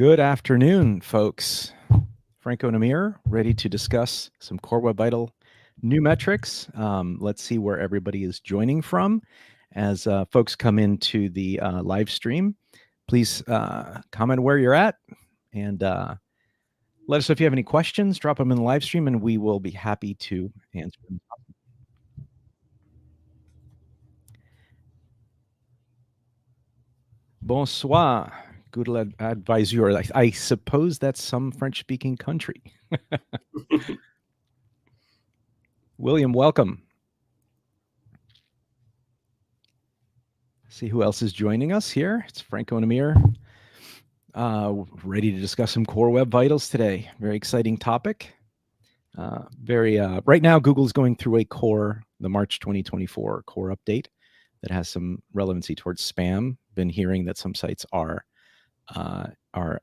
Good afternoon, folks. Franco and Amir, ready to discuss some Core Web Vital new metrics. Let's see where everybody is joining from. As folks come into the live stream, please comment where you're at and let us know if you have any questions. Drop them in the live stream and we will be happy to answer them. Bonsoir. Good advisor. I suppose that's some French-speaking country. William, welcome. See who else is joining us here. It's Franco and Amir. Ready to discuss some Core Web Vitals today. Very exciting topic. Right now, Google's going through the March 2024 core update that has some relevancy towards spam. Been hearing that some sites are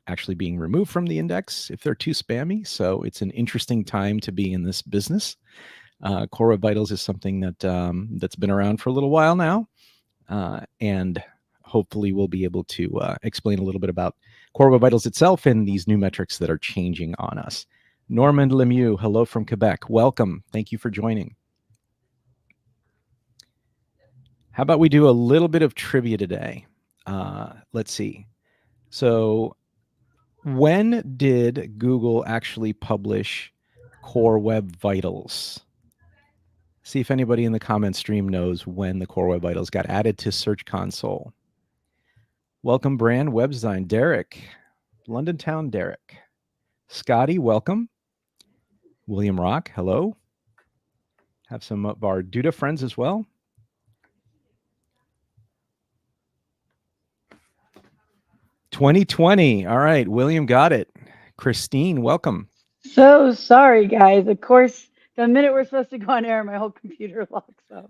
actually being removed from the index if they're too spammy. So it's an interesting time to be in this business. Core Web Vitals is something that that's been around for a little while now, and hopefully we'll be able to explain a little bit about Core Web Vitals itself and these new metrics that are changing on us. Norman Lemieux, hello from Quebec. Welcome. Thank you for joining. How about we do a little bit of trivia today? Let's see. So when did Google actually publish Core Web Vitals? See if anybody in the comment stream knows when the Core Web Vitals got added to Search Console. Welcome, Brand Web Design. Derek, London Town Derek. Scotty, welcome. William Rock, hello. Have some of our Duda friends as well. $20.20. All right, William got it. Christine, welcome. So sorry, guys. Of course, the minute we're supposed to go on air, my whole computer locks up.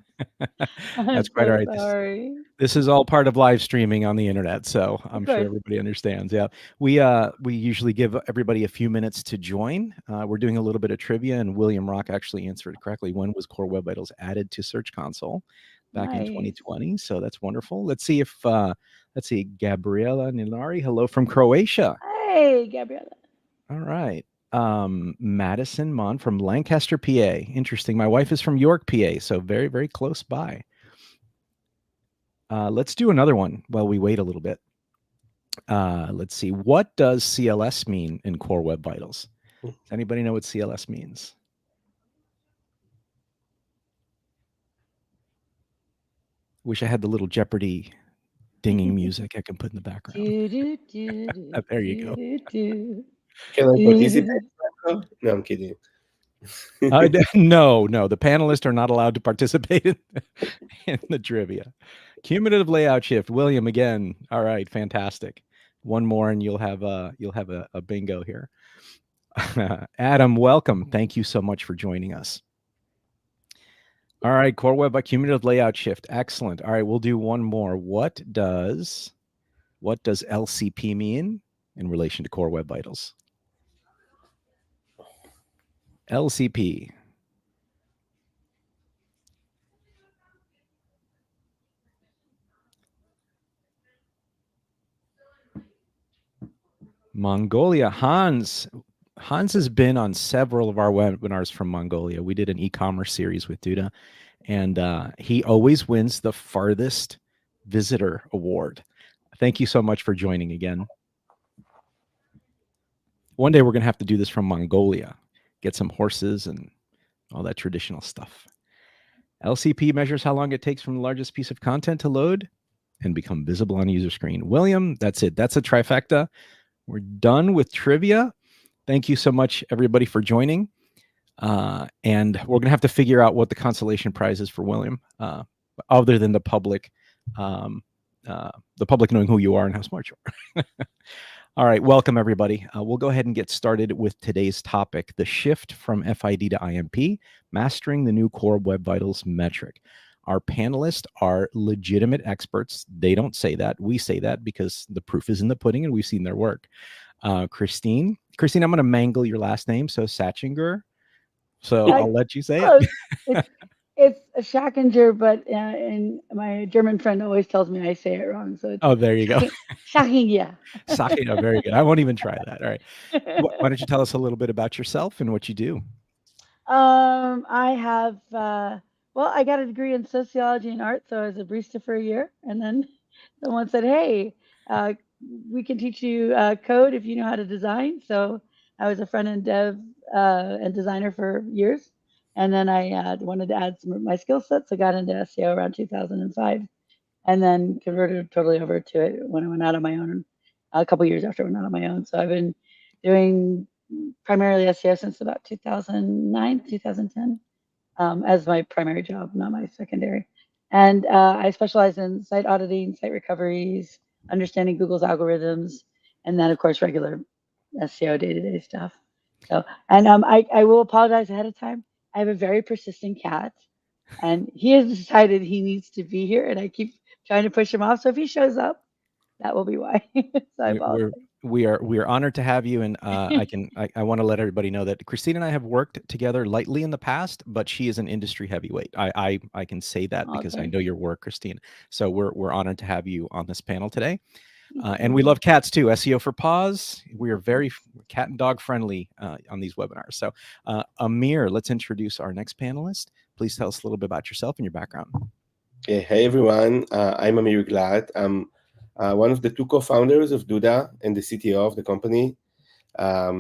That's quite all right. Sorry. This is all part of live streaming on the internet, so I'm sure everybody understands. Yeah, we usually give everybody a few minutes to join. We're doing a little bit of trivia, and William Rock actually answered it correctly. When was Core Web Vitals added to Search Console? Back in 2020. So that's wonderful. Let's see if Gabriela Nilari, hello from Croatia. Hey, Gabriela. All right. Madison Mon from Lancaster, PA. Interesting. My wife is from York, PA, so very, very close by. Let's do another one while we wait a little bit. Let's see. What does CLS mean in Core Web Vitals? Does anybody know what CLS means? Wish I had the little Jeopardy dinging music I can put in the background. There you go. Can I participate? No, I'm kidding. No, the panelists are not allowed to participate in the trivia. Cumulative layout shift. William again. All right, fantastic. One more and you'll have a bingo here. Adam, welcome. Thank you so much for joining us. All right, Core Web by cumulative layout shift. Excellent. All right, we'll do one more. What does LCP mean in relation to Core Web Vitals? LCP. Mongolia. Hans has been on several of our webinars from Mongolia. We did an e-commerce series with Duda, and he always wins the farthest visitor award. Thank you so much for joining again. One day we're going to have to do this from Mongolia, get some horses and all that traditional stuff. LCP measures how long it takes from the largest piece of content to load and become visible on a user screen. William, that's it. That's a trifecta. We're done with trivia. Thank you so much, everybody, for joining. And we're going to have to figure out what the consolation prize is for William, other than the public knowing who you are and how smart you are. All right, welcome, everybody. We'll go ahead and get started with today's topic, the shift from FID to INP, mastering the new Core Web Vitals metric. Our panelists are legitimate experts. They don't say that. We say that because the proof is in the pudding and we've seen their work. Christine, I'm going to mangle your last name. So Satchinger. So I'll let you say it. It's a Schackinger, but and my German friend always tells me I say it wrong, so it's Oh, there you go. Schackinger. Sakina, very good. I won't even try that. All right. Why don't you tell us a little bit about yourself and what you do? I have, well, I got a degree in sociology and art, so I was a barista for a year, and then someone said, "Hey, uh, we can teach you code if you know how to design." So I was a front end dev and designer for years, and then I wanted to add some of my skill sets. I got into SEO around 2005, and then converted totally over to it when I went out on my own a couple years after I went out on my own. So I've been doing primarily SEO since about 2009, 2010, as my primary job, not my secondary. And I specialize in site auditing, site recoveries, understanding Google's algorithms, and then, of course, regular SEO day to day stuff. So, and I will apologize ahead of time. I have a very persistent cat, and he has decided he needs to be here, and I keep trying to push him off. So if he shows up, that will be why. So I We're, apologize. we are honored to have you, and I want to let everybody know that Christine and I have worked together lightly in the past, but she is an industry heavyweight. I can say that Oh, because I thanks. know your work, Christine. So we're honored to have you on this panel today. Thank And we you. love cats too. SEO for Paws. We are very cat and dog friendly on these webinars. So, Amir, let's introduce our next panelist. Please tell us a little bit about yourself and your background. Yeah, hey everyone, I'm Amir Glad. I'm one of the two co-founders of Duda and the CTO of the company.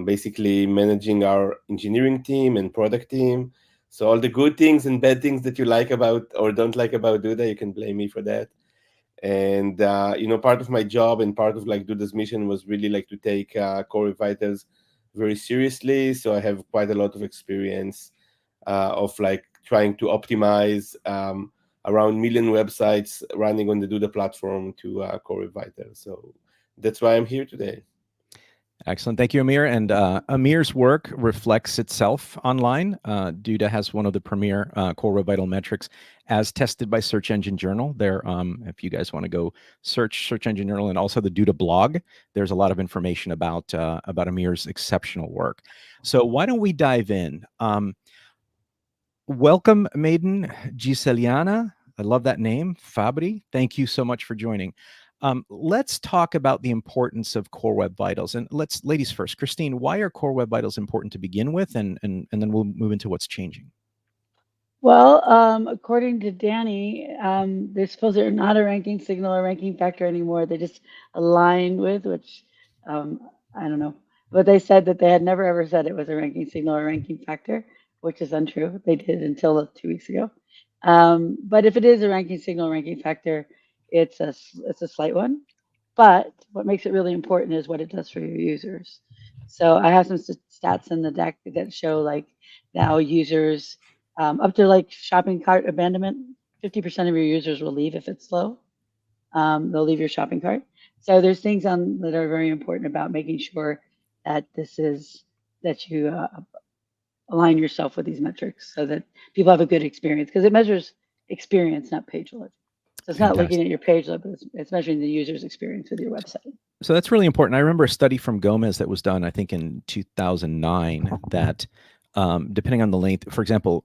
Basically managing our engineering team and product team. So all the good things and bad things that you like about or don't like about Duda, you can blame me for that. And part of my job and part of like Duda's mission was really like to take core Web vitals very seriously. So I have quite a lot of experience of like trying to optimize around million websites running on the Duda platform to core Web vitals. So that's why I'm here today. Excellent. Thank you, Amir. And Amir's work reflects itself online. Duda has one of the premier core Web vital metrics as tested by Search Engine Journal. There, if you guys want to go search Search Engine Journal and also the Duda blog, there's a lot of information about Amir's exceptional work. So why don't we dive in? Welcome, Maiden Giseliana. I love that name, Fabri. Thank you so much for joining. Let's talk about the importance of core Web vitals. And let's, ladies first. Christine, why are core Web vitals important to begin with? And then we'll move into what's changing. Well, according to Danny, they're supposed they're not a ranking signal or ranking factor anymore. They just aligned with, which I don't know. But they said that they had never ever said it was a ranking signal or ranking factor, which is untrue. They did until 2 weeks ago. But if it is a ranking signal or ranking factor, it's a slight one. But what makes it really important is what it does for your users. So I have some stats in the deck that show like now users up to like shopping cart abandonment, 50% of your users will leave if it's slow. They'll leave your shopping cart. So there's things on that are very important about making sure that that you align yourself with these metrics so that people have a good experience because it measures experience, not page load. So it's not looking Fantastic. at your page load, but it's measuring the user's experience with your website. So that's really important. I remember a study from Gomez that was done, I think, in 2009, that depending on the length, for example,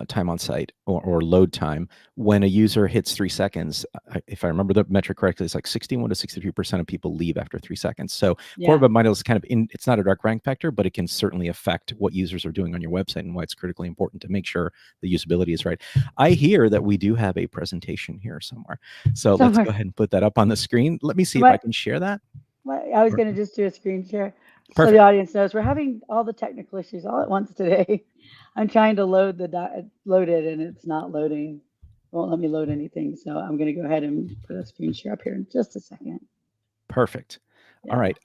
time on site or load time, when a user hits 3 seconds, if I remember the metric correctly, it's like 61 to 63% of people leave after 3 seconds. So core Web vitals is kind of it's not a direct rank factor, but it can certainly affect what users are doing on your website and why it's critically important to make sure the usability is right. I hear that we do have a presentation here somewhere. So let's go ahead and put that up on the screen. Let me see if I can share that. I was going to just do a screen share so Perfect. the audience knows we're having all the technical issues all at once today. I'm trying to load load it and it's not loading. It won't let me load anything. So I'm going to go ahead and put a screen share up here in just a second. Perfect. Yeah. All right.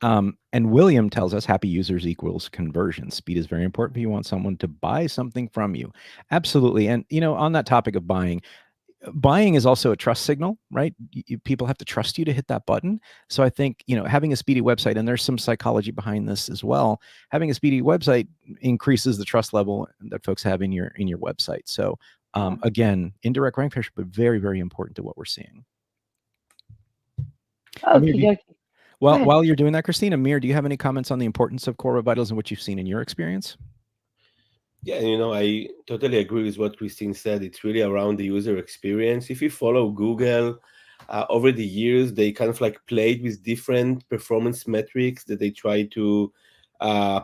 And William tells us happy users equals conversion. Speed is very important if you want someone to buy something from you. Absolutely. And, on that topic of buying is also a trust signal, right? People have to trust you to hit that button. So I think, having a speedy website, and there's some psychology behind this as well, having a speedy website increases the trust level that folks have in your website. So again, indirect rank pressure, but very, very important to what we're seeing. Okay. While you're doing that, Christine, Amir, do you have any comments on the importance of core Web vitals and what you've seen in your experience? Yeah, I totally agree with what Christine said. It's really around the user experience. If you follow Google, over the years, they kind of like played with different performance metrics that they try to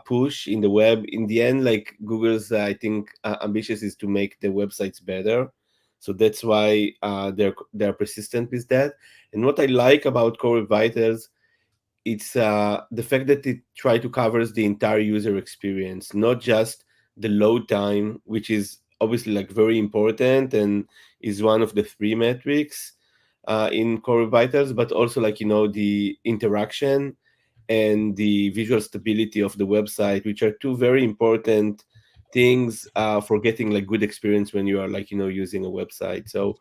push in the web. In the end, like Google's, I think, ambitious is to make the websites better. So that's why they're persistent with that. And what I like about Core Vitals, it's the fact that it try to covers the entire user experience, not just the load time, which is obviously like very important and is one of the three metrics in Core Vitals, but also like the interaction and the visual stability of the website, which are two very important things for getting like good experience when you are like using a website. So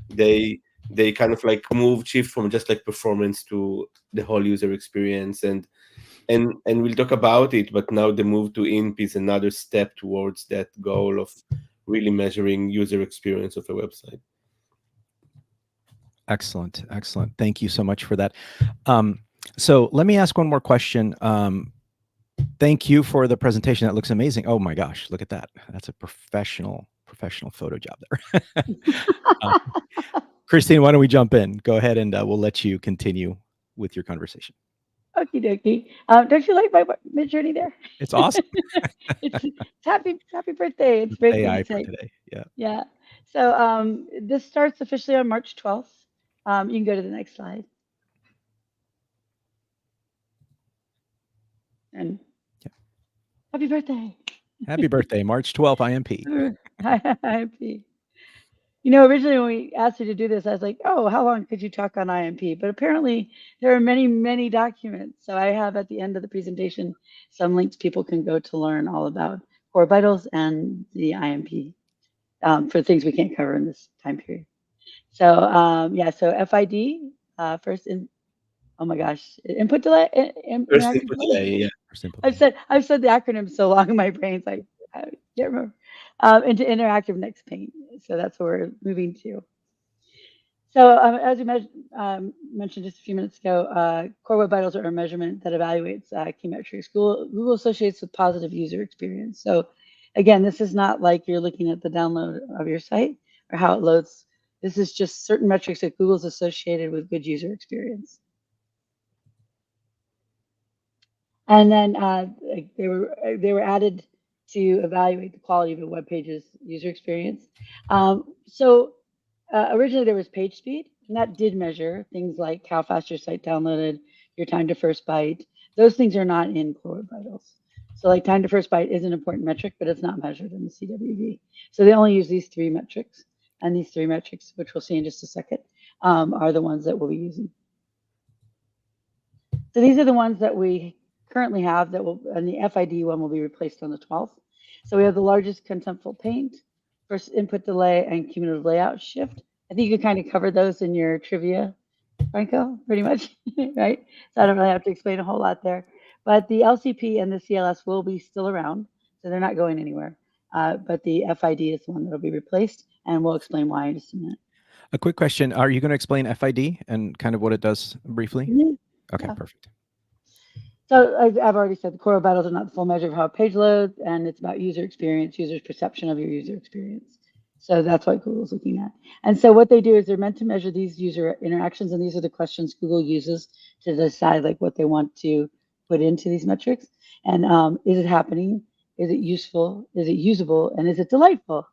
they they kind of like shift from just like performance to the whole user experience, and we'll talk about it, but now the move to INP is another step towards that goal of really measuring user experience of a website. Excellent. Excellent. Thank you so much for that. So let me ask one more question. Thank you for the presentation. That looks amazing. Oh my gosh, look at that. That's a professional photo job there. Christine, why don't we jump in? Go ahead and we'll let you continue with your conversation. Okie dokie. Don't you like my Midjourney there? It's awesome. it's happy birthday. It's great AI things for say. today. Yeah. Yeah. So this starts officially on March 12th. You can go to the next slide. And Yeah. happy birthday. Happy birthday, March 12th, INP. INP. Originally when we asked you to do this, I was like, oh, how long could you talk on INP? But apparently there are many, many documents. So I have at the end of the presentation some links people can go to learn all about core vitals and the INP for things we can't cover in this time period. So yeah, so FID first in. Oh my gosh, input delay, First interactive input delay. delay, yeah. I've said the acronym so long in my brain, so I can't remember. Into interactive next pane. So that's what we're moving to. So as you mentioned just a few minutes ago, core web vitals are a measurement that evaluates key metrics. Google associates with positive user experience. So again, this is not like you're looking at the download of your site or how it loads. This is just certain metrics that Google's associated with good user experience. And then they were added to evaluate the quality of a web page's user experience. So originally there was page speed, and that did measure things like how fast your site downloaded, your time to first byte. Those things are not in Core Web Vitals. So like time to first byte is an important metric, but it's not measured in the CWV. So they only use these three metrics, and these three metrics, which we'll see in just a second, are the ones that we'll be using. So these are the ones that we currently have that will, and the FID one will be replaced on the 12th. So we have the largest contentful paint, first input delay, and cumulative layout shift. I think you could kind of cover those in your trivia, Franco, pretty much, right? So I don't really have to explain a whole lot there. But the LCP and the CLS will be still around, so they're not going anywhere. But the FID is the one that will be replaced, and we'll explain why in just a minute. A quick question. Are you going to explain FID and kind of what it does briefly? Mm-hmm. Okay, Yeah. perfect. So I've already said the core vitals are not the full measure of how a page loads, and it's about user experience, user's perception of your user experience. So that's what Google's looking at. And so what they do is they're meant to measure these user interactions, and these are the questions Google uses to decide like what they want to put into these metrics. And is it happening? Is it useful? Is it usable? And is it delightful?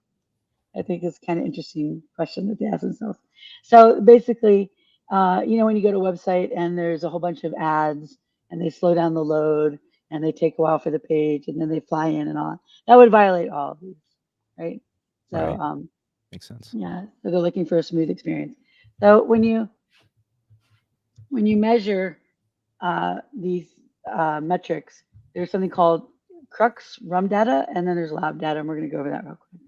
I think it's kind of interesting question that they ask themselves. So basically, when you go to a website and there's a whole bunch of ads and they slow down the load and they take a while for the page and then they fly in and on, that would violate all of these, right? So right. Makes sense. yeah, so they're looking for a smooth experience. So when you measure these metrics, there's something called crux rum data, and then there's lab data, and we're going to go over that real quick.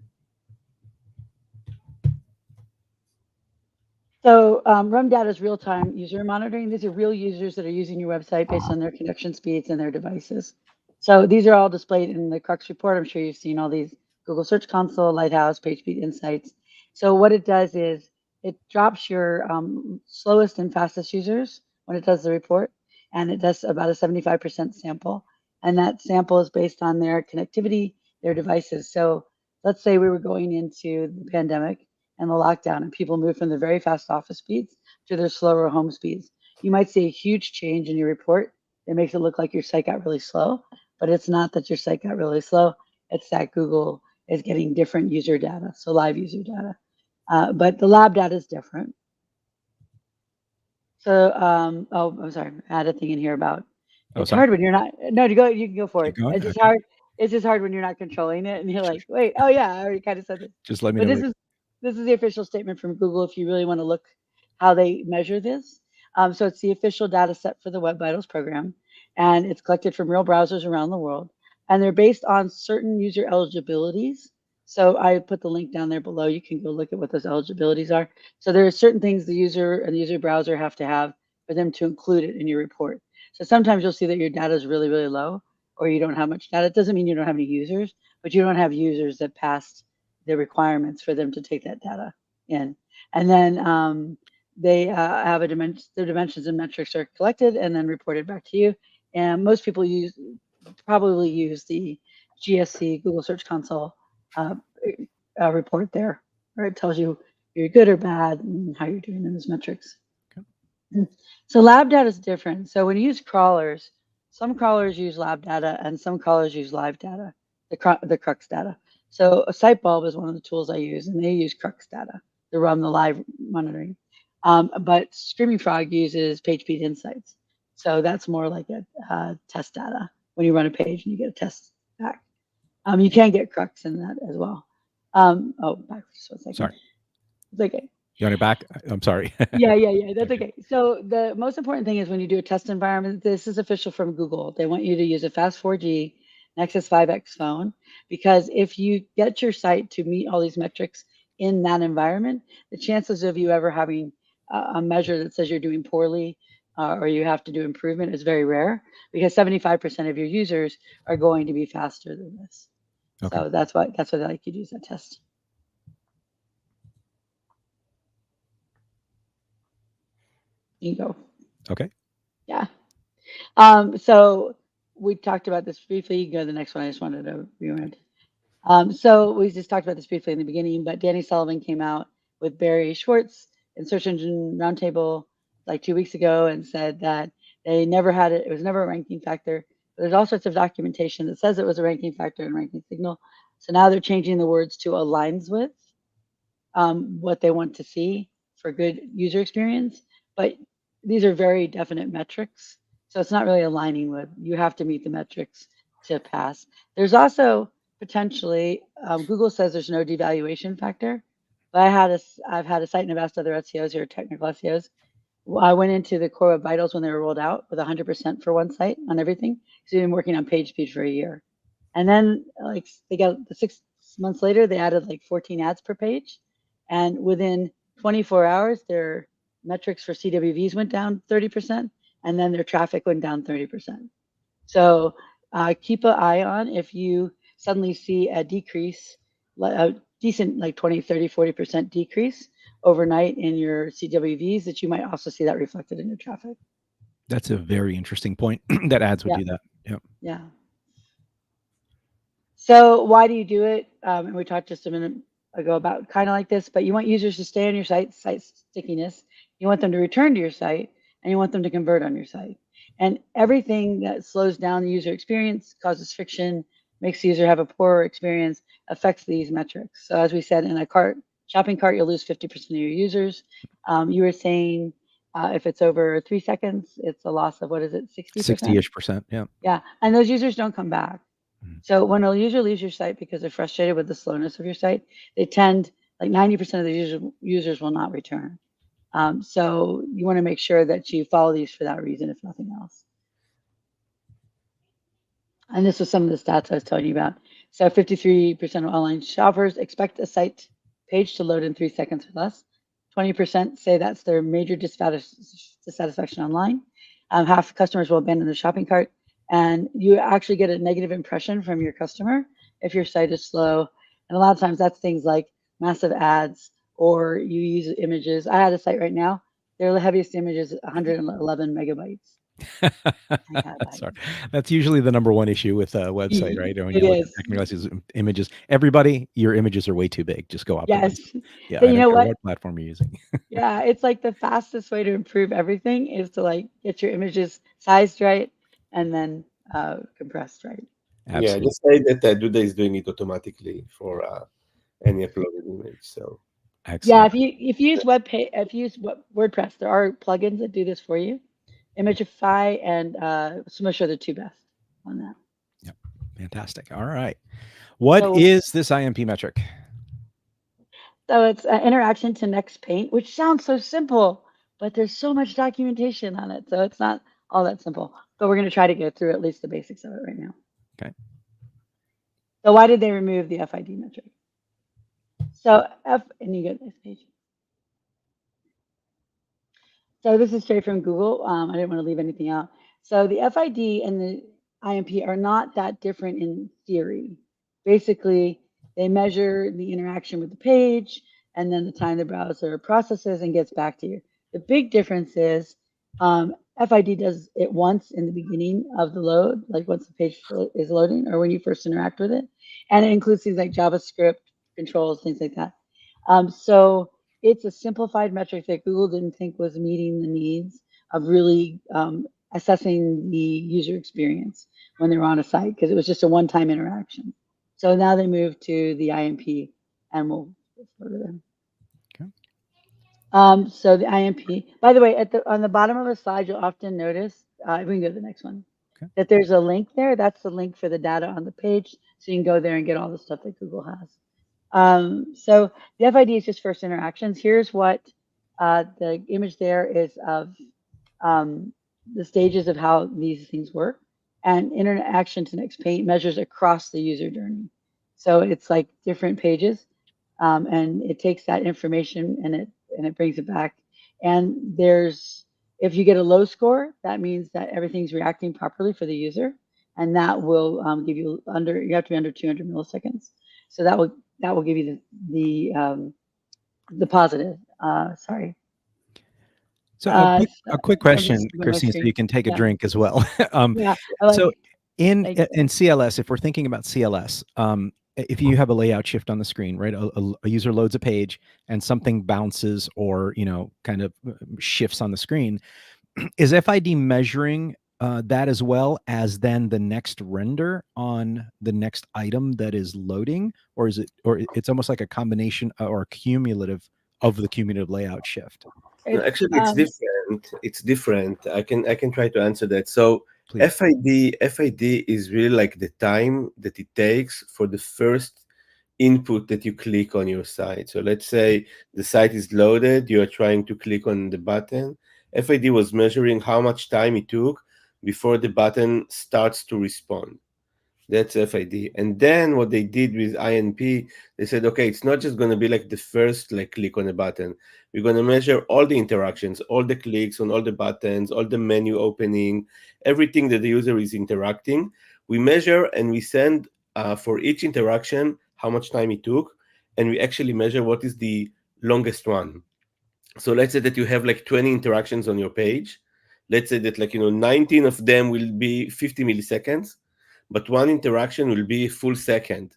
So RUM data is real-time user monitoring. These are real users that are using your website based on their connection speeds and their devices. So these are all displayed in the Crux report. I'm sure you've seen all these: Google Search Console, Lighthouse, PageSpeed Insights. So what it does is it drops your slowest and fastest users when it does the report, and it does about a 75% sample. And that sample is based on their connectivity their devices. So let's say we were going into the pandemic and the lockdown, and people moved from the very fast office speeds to their slower home speeds. You might see a huge change in your report. It makes it look like your site got really slow, but it's not that your site got really slow. It's that Google is getting different user data, so live user data. But the lab data is different. So, oh, I'm sorry, I had a thing in here about it's hard when you're not. No, you can go for it. Keep going? It's just Okay. hard. It's just hard when you're not controlling it, and you're like, wait, oh yeah, I already kind of said this. Just let me But know. this is the official statement from Google. If you really want to look how they measure this, so it's the official data set for the Web Vitals program, and it's collected from real browsers around the world, and they're based on certain user eligibilities. So I put the link down there below. You can go look at what those eligibilities are. So there are certain things the user and the user browser have to have for them to include it in your report. So sometimes you'll see that your data is really, really low, or you don't have much data. It doesn't mean you don't have any users, but you don't have users that passed the requirements for them to take that data in. And then they have a dimension, their dimensions and metrics are collected and then reported back to you. And most people probably use the GSC, Google Search Console uh, report there, where it tells you you're good or bad and how you're doing in those metrics. Okay. So lab data is different. So when you use crawlers, some crawlers use lab data and some crawlers use live data, the Crux data. So a Sitebulb is one of the tools I use, and they use Crux data to run the live monitoring. But Screaming Frog uses PageSpeed Insights. So that's more like a test data when you run a page and you get a test back. You can get Crux in that as well. Oh, back just 1 second. Sorry. It's okay. You on your back? I'm sorry. Yeah. That's okay. So the most important thing is when you do a test environment, this is official from Google. They want you to use a fast 4G Nexus 5X phone, because if you get your site to meet all these metrics in that environment, the chances of you ever having a measure that says you're doing poorly or you have to do improvement is very rare, because 75% of your users are going to be faster than this. Okay. So that's why they like you to use that test. You go. Okay. Yeah. So we talked about this briefly. You can go to the next one. I just wanted to rewind. So we just talked about this briefly in the beginning, but Danny Sullivan came out with Barry Schwartz in Search Engine Roundtable like 2 weeks ago and said that they never had it. It was never a ranking factor. But there's all sorts of documentation that says it was a ranking factor and ranking signal. So now they're changing the words to aligns with what they want to see for good user experience. But these are very definite metrics. So it's not really aligning with, you have to meet the metrics to pass. There's also potentially, Google says there's no devaluation factor, but I've had a site and I've asked other SEOs who are technical SEOs. I went into the Core Web Vitals when they were rolled out with 100% for one site on everything, because we've been working on page speed for a year. And then like they got the 6 months later, they added like 14 ads per page. And within 24 hours, their metrics for CWVs went down 30%, and then their traffic went down 30%. So keep an eye on if you suddenly see a decrease, a decent like 20, 30, 40% decrease overnight in your CWVs, that you might also see that reflected in your traffic. That's a very interesting point. That ads would do that. Yep. Yeah. So why do you do it? And we talked just a minute ago about kind of like this, but you want users to stay on your site stickiness. You want them to return to your site, and you want them to convert on your site. And everything that slows down the user experience, causes friction, makes the user have a poorer experience, affects these metrics. So as we said, in a shopping cart, you'll lose 50% of your users. You were saying if it's over 3 seconds, it's a loss of, what is it, 60%? 60-ish%, yeah. Yeah, and those users don't come back. So when a user leaves your site because they're frustrated with the slowness of your site, they tend, like 90% of the users will not return. So you want to make sure that you follow these for that reason, if nothing else. And this was some of the stats I was telling you about. So 53% of online shoppers expect a site page to load in 3 seconds or less. 20% say that's their major dissatisfaction online. Half customers will abandon the shopping cart. And you actually get a negative impression from your customer if your site is slow. And a lot of times that's things like massive ads, or you use images. I had a site right now. Their heaviest image is 111 megabytes. Sorry. That's usually the number one issue with a website, right? When It you look at is. technical images, everybody, your images are way too big. Just go optimize. Yes. Yeah, But I you don't know care what? what platform you're using. Yeah, it's like the fastest way to improve everything is to like get your images sized right and then compressed right. Yeah, Absolutely. just say that Duda is doing it automatically for any uploaded image. So Yeah, Excellent. if you use WordPress, there are plugins that do this for you. Imagify and Smush are the two best on that. Yep. Fantastic. All right. What So, is this INP metric? so it's interaction to next paint, which sounds so simple, but there's so much documentation on it, so it's not all that simple. But we're going to try to go through at least the basics of it right now. Okay. So why did they remove the FID metric? So and you get this page. So this is straight from Google. I didn't want to leave anything out. So the FID and the INP are not that different in theory. Basically, they measure the interaction with the page and then the time the browser processes and gets back to you. The big difference is FID does it once in the beginning of the load, like once the page is loading or when you first interact with it. And it includes things like JavaScript controls, things like that. So it's a simplified metric that Google didn't think was meeting the needs of really assessing the user experience when they were on a site because it was just a one-time interaction. So now they moved to the INP, and we'll go to them. Okay. So the INP, by the way, on the bottom of the slide, you'll often notice, we can go to the next one, Okay. that there's a link there. That's the link for the data on the page. So you can go there and get all the stuff that Google has. So the FID is just first interactions. Here's what the image there is of the stages of how these things work. And interaction to next paint measures across the user journey. So it's like different pages, and it takes that information and it brings it back. And if you get a low score, that means that everything's reacting properly for the user, and that will give you you have to be under 200 milliseconds. So that will give you the positive. Sorry. So a quick question, Christine, so you can take a drink as well. Yeah. So in CLS, if we're thinking about CLS, if you have a layout shift on the screen, right, a user loads a page and something bounces or kind of shifts on the screen, is FID measuring that as well as then the next render on the next item that is loading, or it's almost like a combination or a cumulative of the cumulative layout shift? No, actually, it's different. It's different. I can try to answer that. So Please. FID is really like the time that it takes for the first input that you click on your site. So let's say the site is loaded, you are trying to click on the button. FID was measuring how much time it took before the button starts to respond. That's FID. And then what they did with INP, they said, okay, it's not just going to be like the first click on a button. We're going to measure all the interactions, all the clicks on all the buttons, all the menu opening, everything that the user is interacting. We measure and we send for each interaction how much time it took, and we actually measure what is the longest one. So let's say that you have like 20 interactions on your page. Let's say that 19 of them will be 50 milliseconds, but one interaction will be a full second.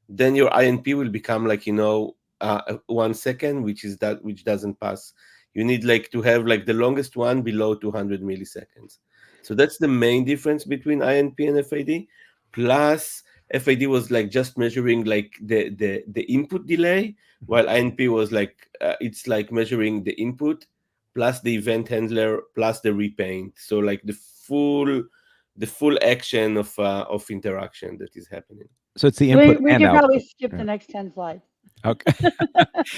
Then your INP will become 1 second, which doesn't pass. You need to have the longest one below 200 milliseconds. So that's the main difference between INP and FID. Plus, FID was just measuring the input delay, while INP was it's measuring the input plus the event handler plus the repaint. So the full action of interaction that is happening. So it's the input we and can output. probably skip the next 10 slides. Okay.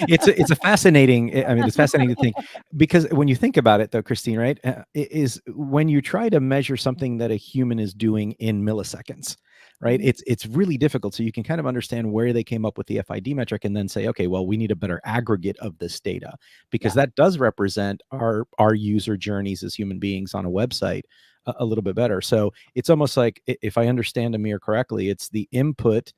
It's a fascinating, it's fascinating thing, because when you think about it though, Christine, right, is when you try to measure something that a human is doing in milliseconds, right? It's really difficult. So you can kind of understand where they came up with the FID metric and then say, okay, well, we need a better aggregate of this data, because that does represent our user journeys as human beings on a website a little bit better. So it's almost like, if I understand Amir correctly, it's the input.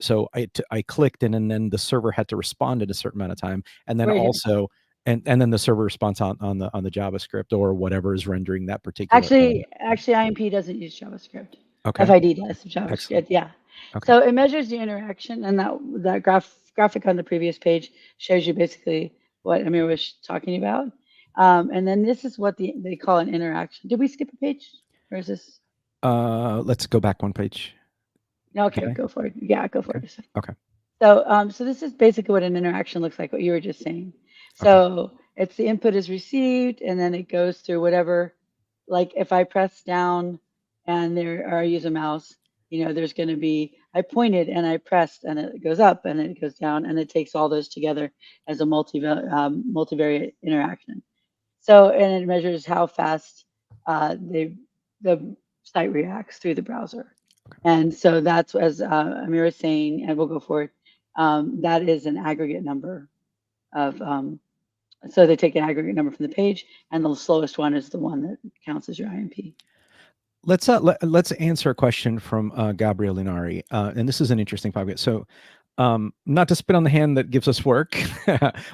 So I clicked and then the server had to respond in a certain amount of time. And then also And then the server response on the JavaScript or whatever is rendering that particular Actually, element. INP doesn't use JavaScript. Okay. FID does JavaScript. Excellent. Yeah. Okay. So it measures the interaction, and that graphic on the previous page shows you basically what Amir was talking about. And then this is what they call an interaction. Did we skip a page, or is this? Let's go back one page. Okay, go for it. Yeah, go for it. Okay. So this is basically what an interaction looks like, what you were just saying. So it's the input is received, and then it goes through whatever, like if I press down and or I use a mouse, there's going to be, I pointed and I pressed and it goes up and it goes down, and it takes all those together as a multivariate interaction. So, and it measures how fast the site reacts through the browser. And so that's, as Amir is saying, and we'll go forward, that is an aggregate number of, so they take an aggregate number from the page, and the slowest one is the one that counts as your INP. Let's answer a question from Gabriel Linari, and this is an interesting topic. So, not to spit on the hand that gives us work,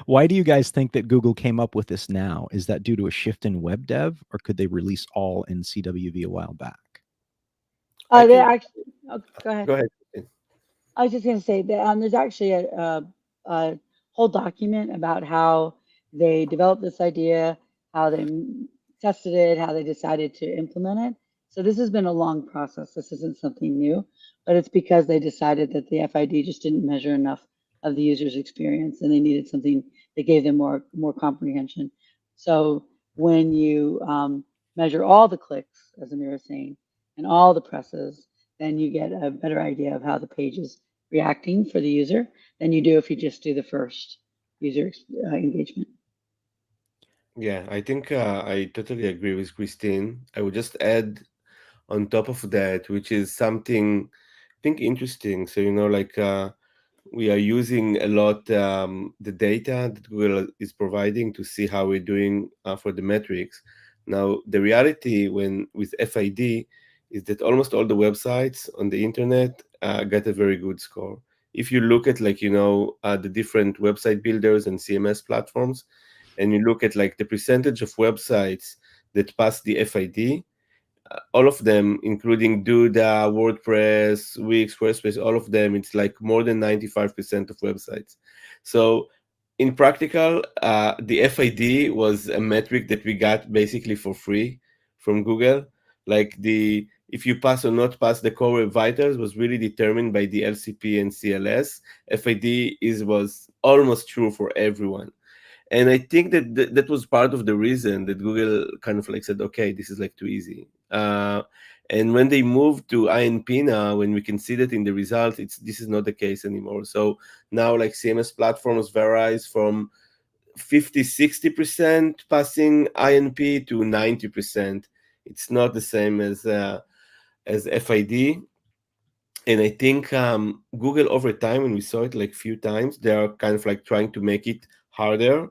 why do you guys think that Google came up with this now? Is that due to a shift in web dev, or could they release all in CWV a while back? They actually, go ahead. Go ahead. I was just going to say that there's actually a whole document about how they developed this idea, how they tested it, how they decided to implement it. So this has been a long process. This isn't something new, but it's because they decided that the FID just didn't measure enough of the user's experience, and they needed something that gave them more comprehension. So when you measure all the clicks, as Amir was saying, and all the presses, then you get a better idea of how the page is reacting for the user than you do if you just do the first user engagement. Yeah, I think I totally agree with Christine. I would just add on top of that, which is something I think interesting. So, like we are using a lot the data that Google is providing to see how we're doing for the metrics. Now, the reality with FID is that almost all the websites on the internet get a very good score. If you look at the different website builders and CMS platforms, and you look at the percentage of websites that pass the FID, all of them, including Duda, WordPress, Wix, Squarespace, all of them, it's more than 95% of websites. So in practical, the FID was a metric that we got basically for free from Google. If you pass or not pass the core web vitals was really determined by the LCP and CLS. FID was almost true for everyone. And I think that was part of the reason that Google kind of said, okay, this is too easy. And when they moved to INP now, when we can see that in the results, this is not the case anymore. So now CMS platforms varies from 50-60% passing INP to 90%. It's not the same as FID. And I think Google over time, when we saw it few times, they are kind of trying to make it harder,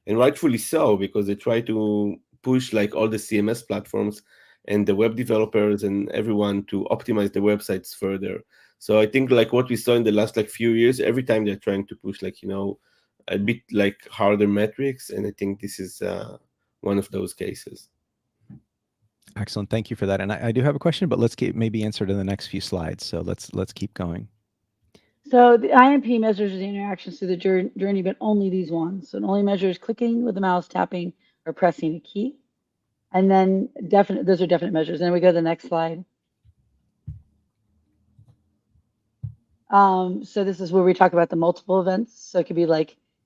and rightfully so, because they try to push all the CMS platforms and the web developers and everyone to optimize the websites further. So I think what we saw in the last few years, every time they're trying to push a bit harder metrics, and I think this is one of those cases. Excellent, thank you for that. And I do have a question, but let's maybe answer to the next few slides. So let's keep going. So the INP measures the interactions through the journey, but only these ones. So it only measures clicking with the mouse, tapping, or pressing a key. And then those are definite measures. And then we go to the next slide. So this is where we talk about the multiple events. So it could be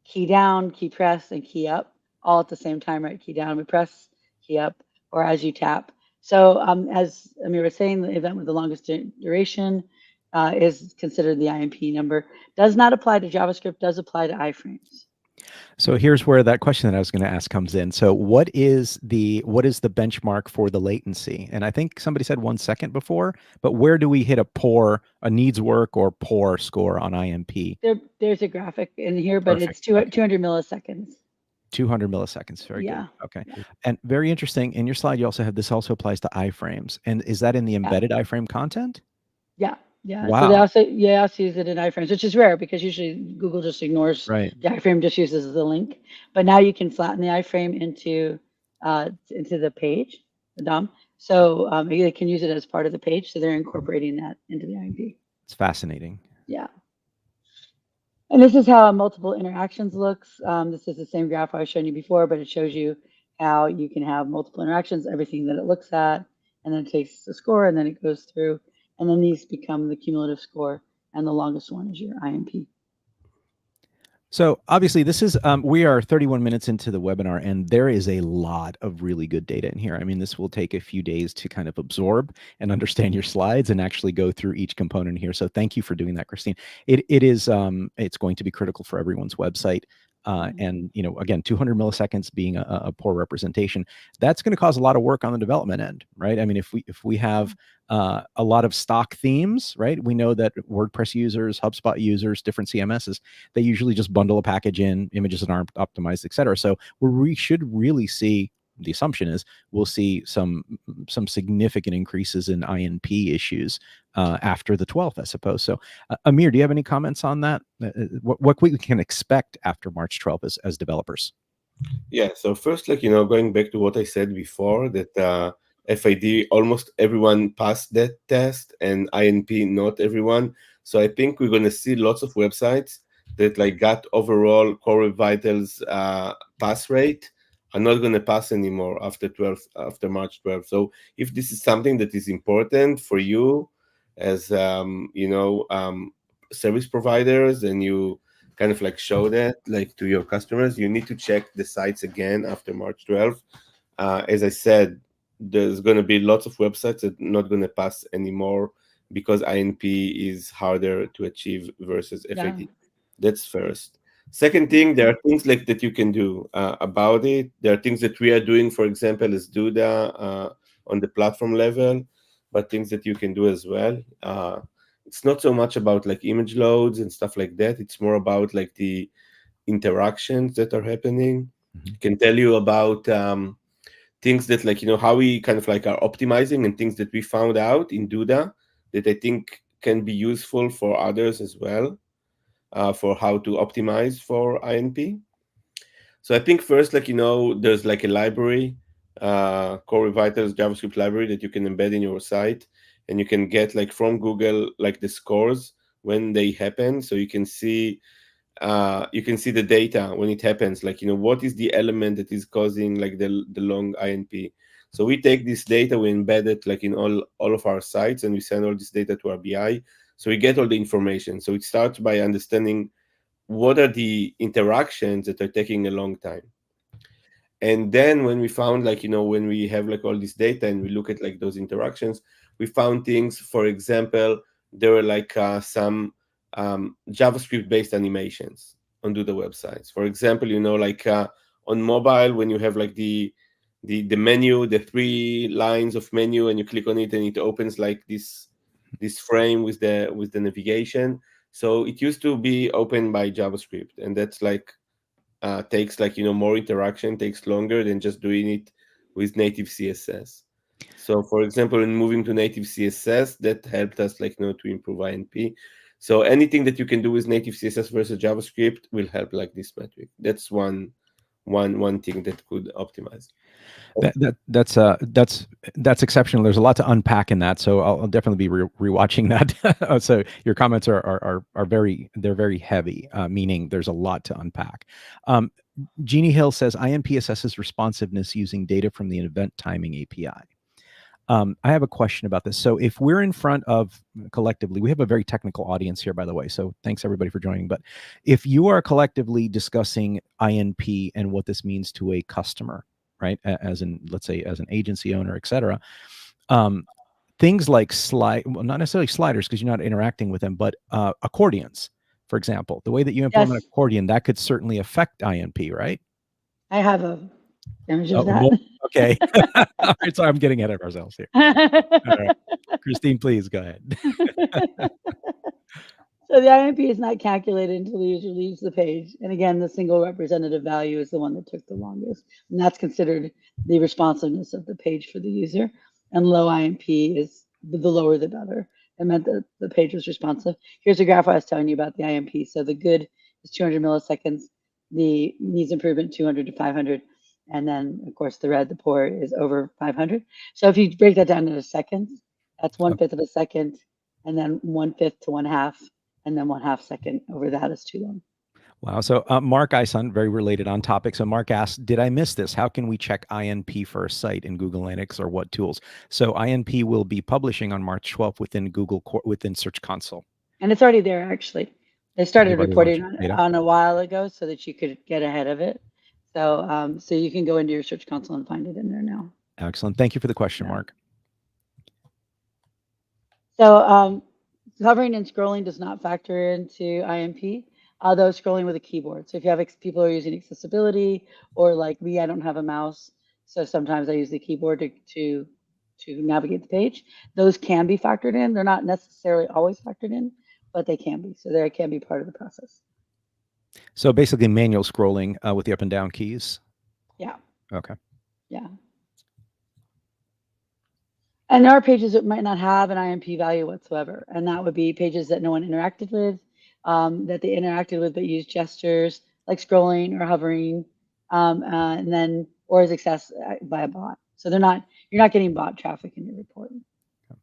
key down, key press, and key up, all at the same time, right? Key down, we press, key up, or as you tap. So as Amir was saying, the event with the longest duration is considered the INP number. Does not apply to JavaScript, does apply to iframes. So here's where that question that I was going to ask comes in. So what is the benchmark for the latency? And I think somebody said 1 second before, but where do we hit a needs work or poor score on INP? There's a graphic in here, but Perfect. It's 200 milliseconds. 200 milliseconds. Very good. Okay. Yeah. And very interesting. In your slide, you also have this also applies to iframes. And is that in the embedded iframe content? Yeah. Yeah, so Wow. they also use it in iframes, which is rare because usually Google just ignores Right. the iframe, just uses the link. But now you can flatten the iframe into the page, the DOM. So they can use it as part of the page. So they're incorporating that into the INP. It's fascinating. Yeah. And this is how multiple interactions looks. This is the same graph I was showing you before, but it shows you how you can have multiple interactions, everything that it looks at, and then it takes the score, and then it goes through, and then these become the cumulative score, and the longest one is your INP. So obviously this is, we are 31 minutes into the webinar and there is a lot of really good data in here. I mean, this will take a few days to kind of absorb and understand your slides and actually go through each component here. So thank you for doing that, Christine. It is, it's going to be critical for everyone's website. And, you know, again, 200 milliseconds being a poor representation, that's going to cause a lot of work on the development end, right? I mean, if we have a lot of stock themes, right? We know that WordPress users, HubSpot users, different CMSs, they usually just bundle a package in, images that aren't optimized, et cetera. So we should really see, the assumption is we'll see some significant increases in INP issues after the 12th, I suppose. So Amir, do you have any comments on that? What we can expect after March 12th as developers? Yeah, so first, like, going back to what I said before, that FID, almost everyone passed that test, and INP, not everyone. So I think we're going to see lots of websites that like got overall Core Vitals pass rate are not going to pass anymore after March 12th. So if this is something that is important for you as service providers, and you kind of like show that like to your customers, you need to check the sites again after March 12th. As I said, there's going to be lots of websites that are not going to pass anymore because INP is harder to achieve versus FID. Yeah. That's first. Second thing, there are things like that you can do about it. There are things that we are doing, for example, as Duda on the platform level, but things that you can do as well. It's not so much about like image loads and stuff like that. It's more about like the interactions that are happening. Mm-hmm. I can tell you about things that like, how we kind of like are optimizing, and things that we found out in Duda that I think can be useful for others as well, for how to optimize for INP. So I think first, like, there's like a library, Core Vitals JavaScript library that you can embed in your site, and you can get like from Google like the scores when they happen, so you can see the data when it happens, like, what is the element that is causing like the long INP. So we take this data, we embed it like in all of our sites, and we send all this data to our BI, so we get all the information. So it starts by understanding what are the interactions that are taking a long time. And then when we found like, when we have like all this data and we look at like those interactions, we found things. For example, there were like some JavaScript based animations onto the websites. For example, like on mobile, when you have like the menu, the 3 lines of menu, and you click on it and it opens like this frame with the navigation. So it used to be opened by JavaScript, and that's like takes like, more interaction, takes longer than just doing it with native CSS. So for example, in moving to native CSS, that helped us like, to improve INP. So anything that you can do with native CSS versus JavaScript will help like this metric. That's one thing that could optimize. That's exceptional. There's a lot to unpack in that, so I'll definitely be rewatching that. So your comments are very heavy, meaning there's a lot to unpack. Jeannie Hill says INP assesses responsiveness using data from the event timing API. I have a question about this. So if we're in front of, collectively, we have a very technical audience here, by the way, so thanks everybody for joining. But if you are collectively discussing INP and what this means to a customer, right, as in, let's say, as an agency owner, et cetera, things like well, not necessarily sliders because you're not interacting with them, but accordions, for example, the way that you implement Yes. accordion, that could certainly affect INP, right? I have a image of Oh, that. okay. All right, so I'm getting ahead of ourselves here. All right. Christine, please go ahead. So the INP is not calculated until the user leaves the page. And again, the single representative value is the one that took the longest. And that's considered the responsiveness of the page for the user. And low INP is the lower the better. it meant that the page was responsive. Here's a graph I was telling you about the INP. So the good is 200 milliseconds, the needs improvement 200 to 500, and then of course the red, the poor, is over 500. So if you break that down into seconds, that's 1/5 of a second, and then 1/5 to 1/2, and then 1/2 second over that is too long. Wow. So Mark Ison, very related on topic. So Mark asked, did I miss this? How can we check INP for a site in Google Analytics, or what tools? So INP will be publishing on March 12th within within Search Console. And it's already there, actually. They started reporting beta? on a while ago so that you could get ahead of it. So so you can go into your Search Console and find it in there now. Excellent. Thank you for the question, Mark. So hovering and scrolling does not factor into INP, although scrolling with a keyboard. So if you have people who are using accessibility, or like me, I don't have a mouse, so sometimes I use the keyboard to navigate the page. Those can be factored in. They're not necessarily always factored in, but they can be. So they can be part of the process. So basically manual scrolling with the up and down keys. Yeah. Okay. Yeah. And there are pages that might not have an INP value whatsoever. And that would be pages that no one interacted with, that they interacted with but used gestures like scrolling or hovering, and then, or is accessed by a bot. So you're not getting bot traffic in your report. Okay.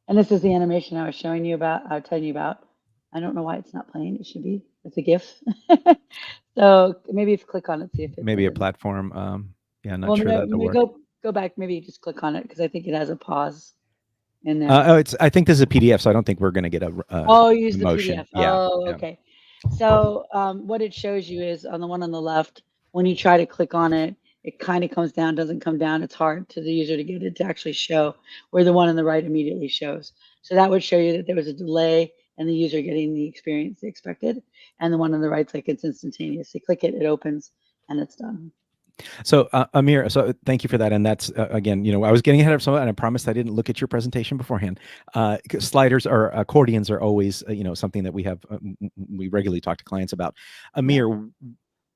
And this is the animation I was telling you about. I don't know why it's not playing. It should be. It's a GIF. So maybe if you click on it, see if it's maybe a platform. Yeah, not sure that'll work. Go back, maybe just click on it, because I think it has a pause in there. I think this is a PDF, so I don't think we're going to get a use motion. the PDF. Yeah. Oh, okay. So what it shows you is on the one on the left, when you try to click on it, it kind of comes down, doesn't come down. It's hard to the user to get it to actually show, where the one on the right immediately shows. So that would show you that there was a delay in the user getting the experience they expected. And the one on the right's like it's instantaneous. You click it, it opens, and it's done. So Amir, so thank you for that. And that's again, I was getting ahead of some, and I promised I didn't look at your presentation beforehand. Sliders or accordions are always, something that we regularly talk to clients about. Amir,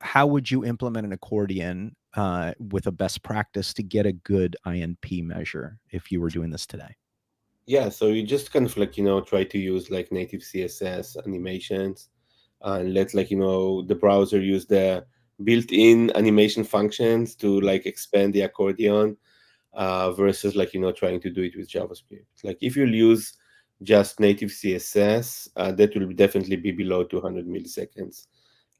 how would you implement an accordion with a best practice to get a good INP measure if you were doing this today? Yeah, so you just kind of try to use like native CSS animations, and let the browser use the built-in animation functions to expand the accordion, versus trying to do it with JavaScript. Like if you'll use just native CSS, that will definitely be below 200 milliseconds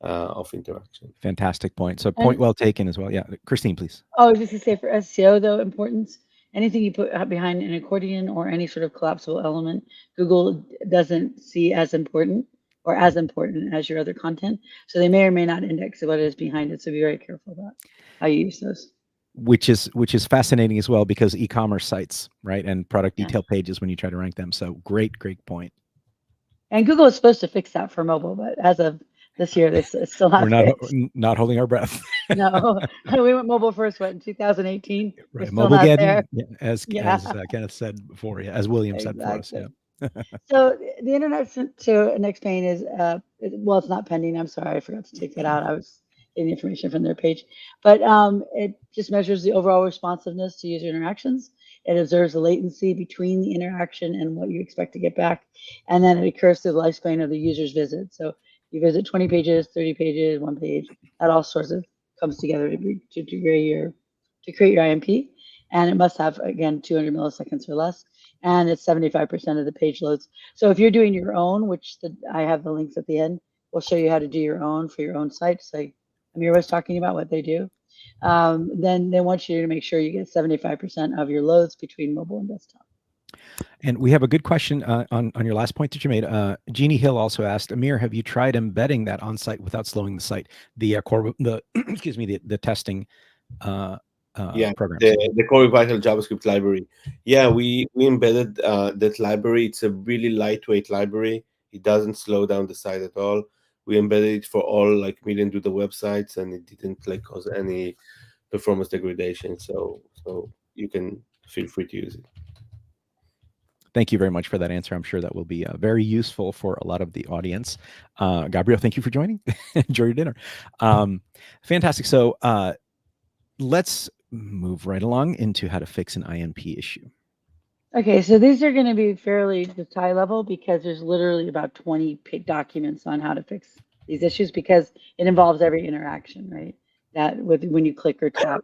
of interaction. Fantastic point. So point well taken as well. Yeah, Christine, please. Oh, just to say for SEO though, importance, anything you put behind an accordion or any sort of collapsible element, Google doesn't see as important or as important as your other content. So they may or may not index what is behind it. So be very careful about how you use those. Which is fascinating as well, because e-commerce sites, right, and product detail pages when you try to rank them. So great point. And Google is supposed to fix that for mobile, but as of this year, they still have. We're not holding our breath. No, we went mobile first, in 2018? Right, Mobile-geddon, as Kenneth said before, as William said for us. Yeah. So the internet to next pane is well, it's not pending. I'm sorry, I forgot to take that out. I was getting information from their page, but it just measures the overall responsiveness to user interactions. It observes the latency between the interaction and what you expect to get back, and then it occurs through the lifespan of the user's visit. So you visit 20 pages, 30 pages, 1 page. That all sorts of comes together to create your INP, and it must have, again, 200 milliseconds or less, and it's 75% of the page loads. So if you're doing your own, which I have the links at the end, we'll show you how to do your own for your own site. So Amir was talking about what they do. Then they want you to make sure you get 75% of your loads between mobile and desktop. And we have a good question on your last point that you made. Jeannie Hill also asked, Amir, have you tried embedding that on site without slowing the site? The excuse me, the testing programs. The Core Vital JavaScript library. Yeah, we embedded that library. It's a really lightweight library. It doesn't slow down the site at all. We embedded it for all million Duda websites, and it didn't cause any performance degradation. So you can feel free to use it. Thank you very much for that answer. I'm sure that will be very useful for a lot of the audience. Gabriel, thank you for joining. Enjoy your dinner. Fantastic. So let's move right along into how to fix an INP issue. Okay, so these are going to be fairly just high level because there's literally about 20 documents on how to fix these issues because it involves every interaction, right? That with when you click or tap.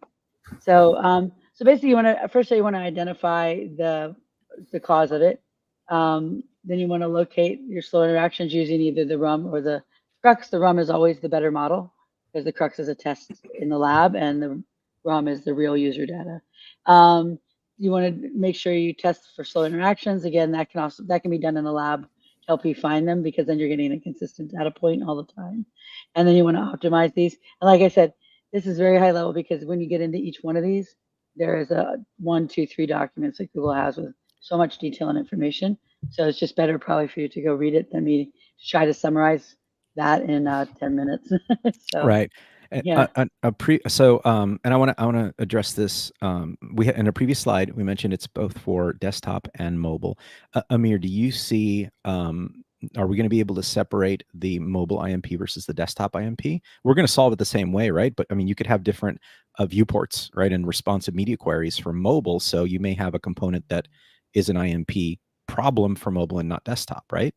So, so basically, you want to first you want to identify the cause of it. Then you want to locate your slow interactions using either the RUM or the crux. The RUM is always the better model because the crux is a test in the lab and the RUM is the real user data. You want to make sure you test for slow interactions. Again, that can be done in the lab to help you find them because then you're getting a consistent data point all the time. And then you want to optimize these. And like I said, this is very high level because when you get into each one of these, there is a 1, 2, 3 documents that Google has with so much detail and information. So it's just better probably for you to go read it than me to try to summarize that in 10 minutes. So Right. yeah. And I want to address this. We had in a previous slide we mentioned it's both for desktop and mobile. Amir, do you see? Are we going to be able to separate the mobile IMP versus the desktop IMP? We're going to solve it the same way, right? But I mean, you could have different viewports, right, and responsive media queries for mobile. So you may have a component that is an IMP problem for mobile and not desktop, right?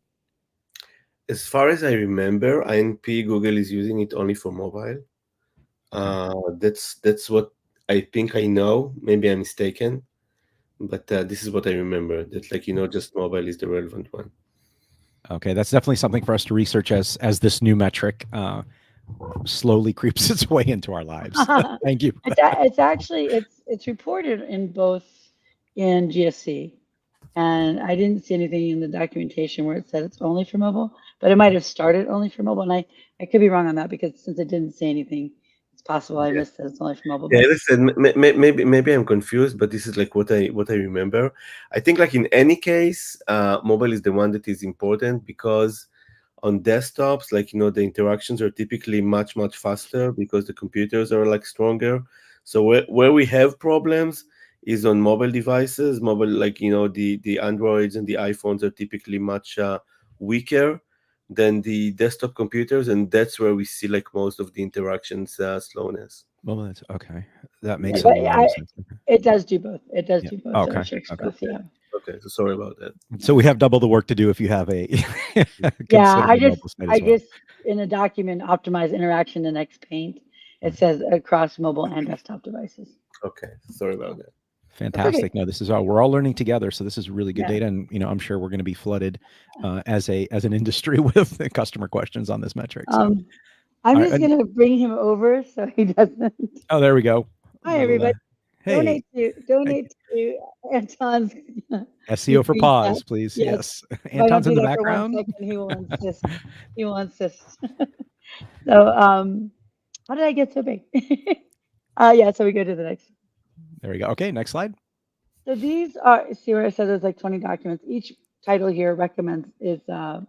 As far as I remember, INP Google is using it only for mobile. That's what I think I know. Maybe I'm mistaken, but this is what I remember. That just mobile is the relevant one. Okay, that's definitely something for us to research as this new metric slowly creeps its way into our lives. Thank you. It's actually it's reported in both in GSC, and I didn't see anything in the documentation where it said it's only for mobile, but it might have started only for mobile, and I could be wrong on that because since it didn't say anything, it's possible I missed that it's only for mobile. Yeah, But listen, maybe I'm confused, but this is like what I remember. I think like in any case, mobile is the one that is important because on desktops, the interactions are typically much faster because the computers are like stronger. So where we have problems is on mobile devices. Mobile, the Androids and the iPhones are typically much weaker than the desktop computers, and that's where we see like most of the interactions slowness. Well, that's okay. That yeah, makes a but lot of sense. it does do both. It does Yeah. do both. So it Okay. checks Okay. both. Yeah. Okay, so sorry about that. So we have double the work to do if you have a Yeah, consider the mobile side I as well. just in a document optimize interaction in XPaint. It says across mobile and desktop devices. Okay, sorry about that. Fantastic. No, this is all we're all learning together. So this is really good Yeah. data, and I'm sure we're going to be flooded as an industry with customer questions on this metric. So I'm all just right, gonna bring him over so he doesn't. oh, there we go. Hi Little everybody. hey, Donate to Anton's SEO for Ukraine chat. pause, please. Yes. Yes, If I don't Anton's in do the that for 1 background. second, he will insist. He will insist. So how did I get so big? Yeah, so we go to the next. There we go. Okay, next slide. So these are, see where I said there's like 20 documents. Each title here recommends is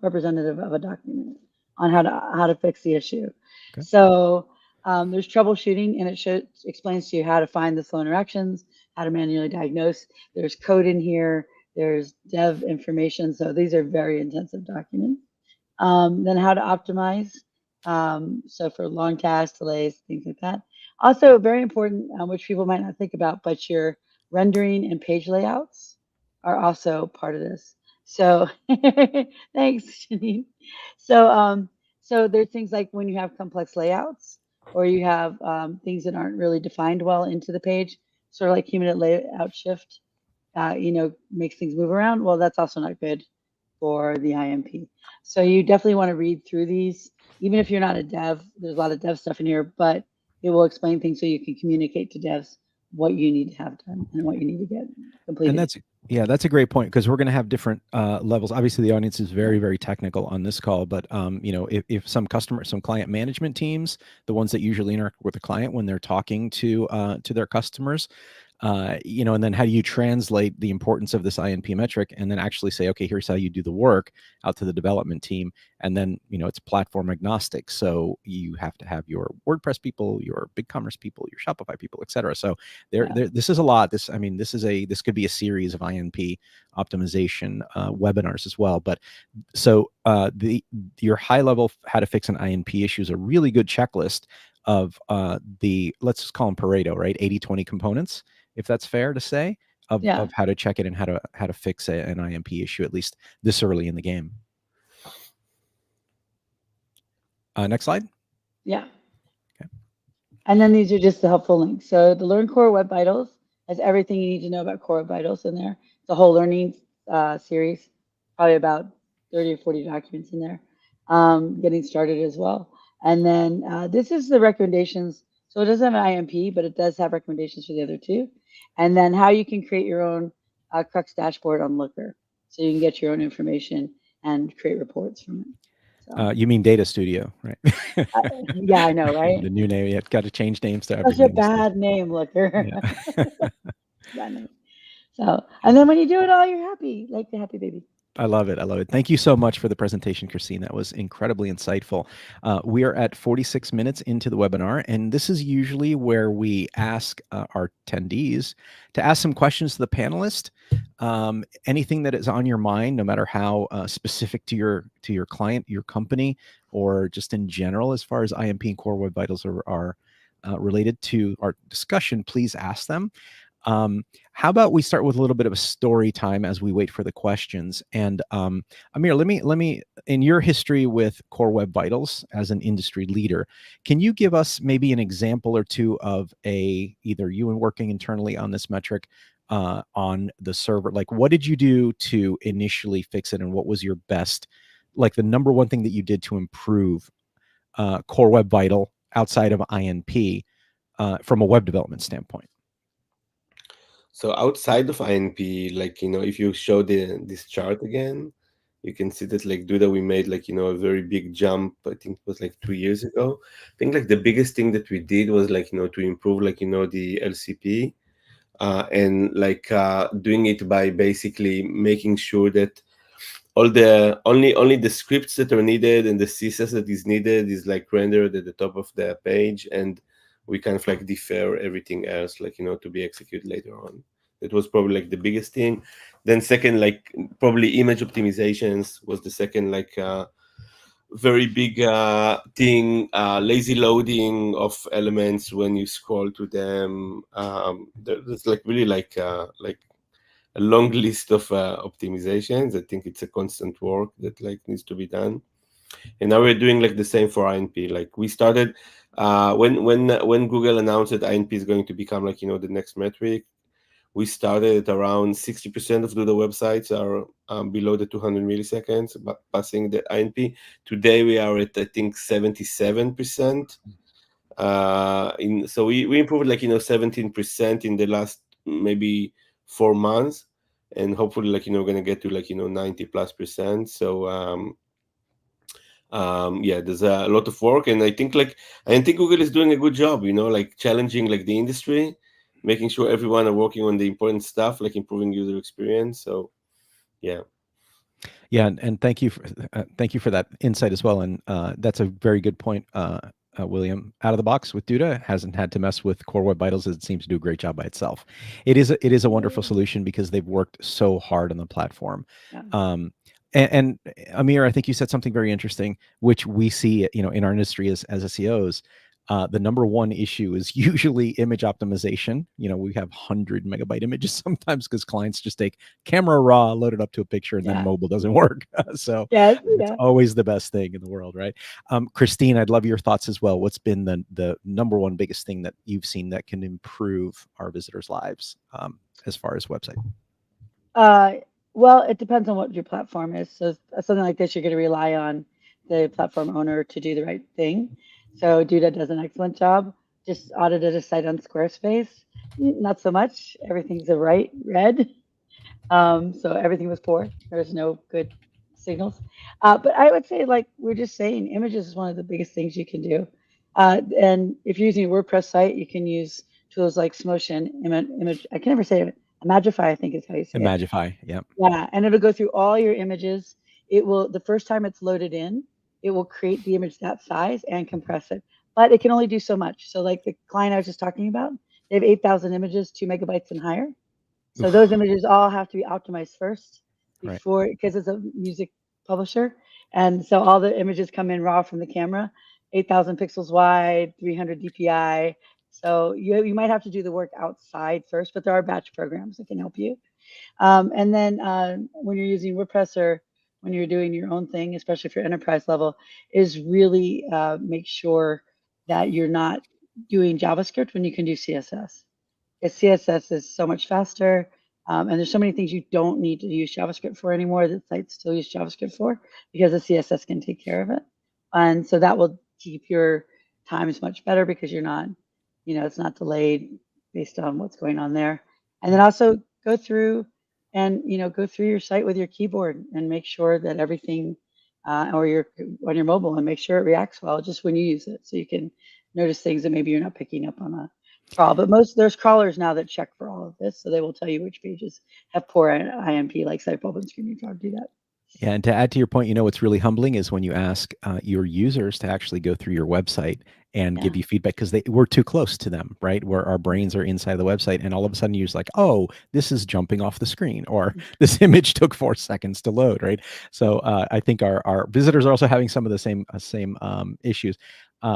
representative of a document on how to fix the issue. Okay. So there's troubleshooting, and it explains to you how to find the slow interactions, how to manually diagnose. There's code in here. There's dev information. So these are very intensive documents. Then how to optimize. So for long tasks, delays, things like that. Also very important, which people might not think about, but your rendering and page layouts are also part of this. So thanks, Janine. So there's things like when you have complex layouts or you have things that aren't really defined well into the page, sort of like human layout shift, makes things move around. Well, that's also not good for the IMP. So you definitely want to read through these, even if you're not a dev. There's a lot of dev stuff in here, but it will explain things so you can communicate to devs what you need to have done and what you need to get completed. And that's a great point because we're going to have different levels. Obviously, the audience is very technical on this call, but if some client management teams, the ones that usually interact with the client when they're talking to their customers, and then how do you translate the importance of this INP metric and then actually say, okay, here's how you do the work out to the development team. And then, it's platform agnostic. So you have to have your WordPress people, your BigCommerce people, your Shopify people, et cetera. So this is a lot. This could be a series of INP optimization webinars as well. But so your high level how to fix an INP issue is a really good checklist of let's just call them Pareto, right? 80-20 components, if that's fair to say. of Yeah. how to check it and how to fix an INP issue, at least this early in the game. Next slide. Yeah. Okay. And then these are just the helpful links. So the Learn Core Web Vitals has everything you need to know about Core Web Vitals in there. It's a whole learning series, probably about 30 or 40 documents in there, getting started as well. And then this is the recommendations. So it doesn't have an IMP, but it does have recommendations for the other two. And then how you can create your own Crux dashboard on Looker. So you can get your own information and create reports from it. So, You mean Data Studio, right? yeah, I know, right? The new name. You got to change names to Such everything. a bad name, Looker. Yeah. Bad name. So, and then when you do it all, you're happy, like the happy baby. I love it. I love it. Thank you so much for the presentation, Christine. That was incredibly insightful. We are at 46 minutes into the webinar, and this is usually where we ask our attendees to ask some questions to the panelist. Anything that is on your mind, no matter how specific to your client, your company, or just in general, as far as IMP and Core Web Vitals are related to our discussion, please ask them. How about we start with a little bit of a story time as we wait for the questions? And Amir, let me, in your history with Core Web Vitals as an industry leader, can you give us maybe an example or two of either you and working internally on this metric on the server? Like, what did you do to initially fix it, and what was your best, like the number one thing that you did to improve Core Web Vital outside of INP from a web development standpoint? So outside of INP, like, if you show this chart again, you can see that like Duda, we made like, a very big jump. I think it was like 2 years ago. I think like the biggest thing that we did was like, to improve like, the LCP and like doing it by basically making sure that only the scripts that are needed and the CSS that is needed is like rendered at the top of the page, and we kind of like defer everything else, like, to be executed later on. That was probably like the biggest thing. Then second, like probably image optimizations was the second like very big thing. Lazy loading of elements when you scroll to them. There's like really like a long list of optimizations. I think it's a constant work that like needs to be done. And now we're doing like the same for INP. Like we started when Google announced that INP is going to become like, the next metric, we started at around 60% of the websites are below the 200 milliseconds, but passing the INP. Today we are at, I think, 77%. So we improved like, 17% in the last maybe 4 months, and hopefully like, we're going to get to like, 90+%. So yeah, there's a lot of work, and I think Google is doing a good job, like challenging like the industry, making sure everyone are working on the important stuff, like improving user experience. So yeah. And thank you for that insight as well. And that's a very good point, William. Out of the box with Duda, hasn't had to mess with Core Web Vitals. It seems to do a great job by itself. It is a wonderful solution because they've worked so hard on the platform. Yeah. And Amir, I think you said something very interesting, which we see, in our industry as SEOs. The number one issue is usually image optimization. We have 100 megabyte images sometimes because clients just take camera raw, load it up to a picture, and then mobile doesn't work. So it's always the best thing in the world, right? Christine, I'd love your thoughts as well. What's been the number one biggest thing that you've seen that can improve our visitors' lives as far as website? Well, it depends on what your platform is. So something like this, you're going to rely on the platform owner to do the right thing. So Duda does an excellent job. Just audited a site on Squarespace. Not so much. Everything's red. So everything was poor. There's no good signals. But I would say, like we're just saying, images is one of the biggest things you can do. And if you're using a WordPress site, you can use tools like Smotion, image. I can never say it. Imagify, I think is how you say it. Imagify, yeah. Yeah, and it'll go through all your images. It will, the first time it's loaded in, it will create the image that size and compress it. But it can only do so much. So like the client I was just talking about, they have 8,000 images, 2 megabytes and higher. So those images all have to be optimized first before, because it's a music publisher. And so all the images come in raw from the camera, 8,000 pixels wide, 300 DPI, So you might have to do the work outside first, but there are batch programs that can help you. And then when you're using WordPress or when you're doing your own thing, especially if you're enterprise level, is really make sure that you're not doing JavaScript when you can do CSS. Because CSS is so much faster, and there's so many things you don't need to use JavaScript for anymore that sites still use JavaScript for because the CSS can take care of it. And so that will keep your times much better because you're not, it's not delayed based on what's going on there. And then also go through and go through your site with your keyboard and make sure that everything or your on your mobile and make sure it reacts well just when you use it, so you can notice things that maybe you're not picking up on a crawl. But there's crawlers now that check for all of this, so they will tell you which pages have poor INP, like site pop and screen. You do that. Yeah, and to add to your point, what's really humbling is when you ask your users to actually go through your website and give you feedback because we're too close to them, right? Where our brains are inside the website, and all of a sudden you're just like, oh, this is jumping off the screen, or this image took 4 seconds to load, right? So I think our visitors are also having some of the same issues.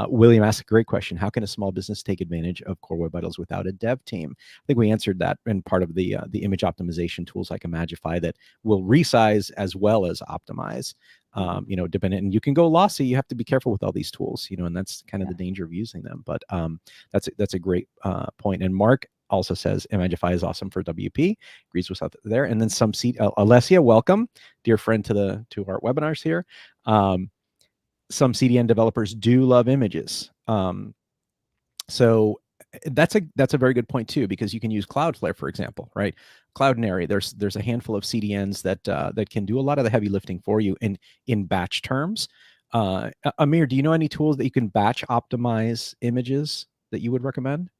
William asked a great question. How can a small business take advantage of Core Web Vitals without a dev team? I think we answered that in part of the image optimization tools like Imagify that will resize as well as optimize. Dependent, and you can go lossy. You have to be careful with all these tools, and that's kind of the danger of using them. But that's a great point. And Mark also says Imagify is awesome for WP. Agrees with us there. And then Alessia, welcome, dear friend to our webinars here. Some CDN developers do love images. So that's a very good point too, because you can use Cloudflare, for example, right? Cloudinary, there's a handful of CDNs that can do a lot of the heavy lifting for you in batch terms. Amir, do you know any tools that you can batch optimize images that you would recommend?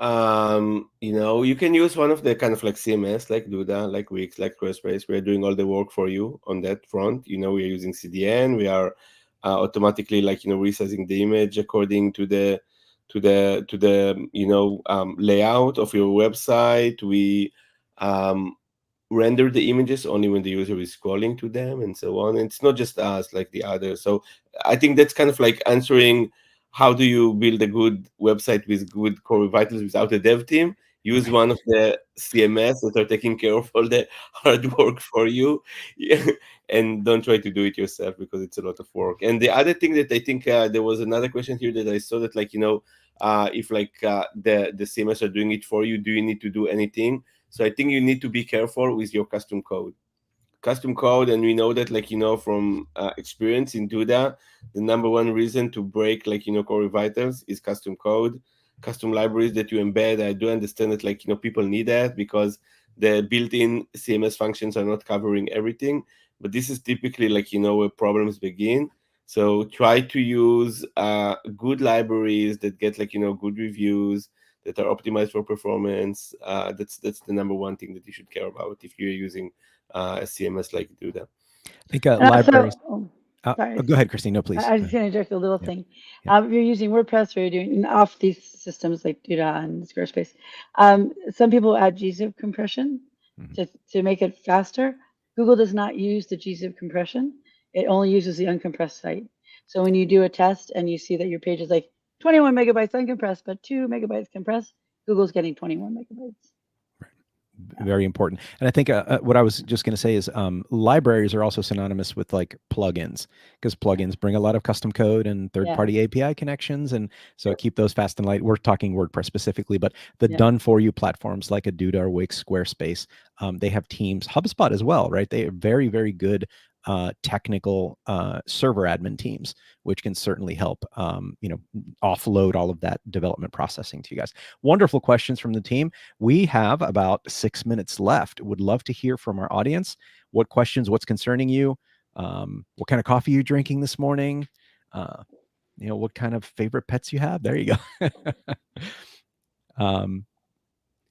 You can use one of the kind of like CMS, like Duda, like Wix, like Squarespace. We're doing all the work for you on that front. We are using CDN. We are automatically resizing the image according to the layout of your website. We render the images only when the user is scrolling to them and so on. And it's not just us, like the others. So I think that's kind of like answering how do you build a good website with good core vitals without a dev team. Use one of the CMS that are taking care of all the hard work for you. And don't try to do it yourself because it's a lot of work. And the other thing that I think there was another question here that I saw that if the CMS are doing it for you, do you need to do anything? So I think you need to be careful with your custom code. And we know that from experience in Duda, the number one reason to break core vitals is custom code, custom libraries that you embed. I do understand that people need that because the built-in CMS functions are not covering everything, but this is typically where problems begin. So try to use good libraries that get good reviews, that are optimized for performance. That's the number one thing that you should care about if you're using a CMS like Duda. I think libraries. Sorry. Go ahead, Christine. No, please. I was just going to interject a little thing. If you're using WordPress or you're doing off these systems like Duda and Squarespace, some people add gzip compression to make it faster. Google does not use the gzip compression. It only uses the uncompressed site. So when you do a test and you see that your page is like 21 megabytes uncompressed, but 2 megabytes compressed, Google's getting 21 megabytes. Very important. And I think what I was just going to say is libraries are also synonymous with like plugins, because plugins bring a lot of custom code and third-party API connections. And so keep those fast and light. We're talking WordPress specifically, but the done-for-you platforms like a Duda or Wix, Squarespace, they have teams, HubSpot as well, right? They are very, very good technical server admin teams, which can certainly help offload all of that development processing to you guys. Wonderful questions from the team. We have about 6 minutes left. Would love to hear from our audience. What questions, what's concerning you? What kind of coffee you drinking this morning? What kind of favorite pets you have? There you go.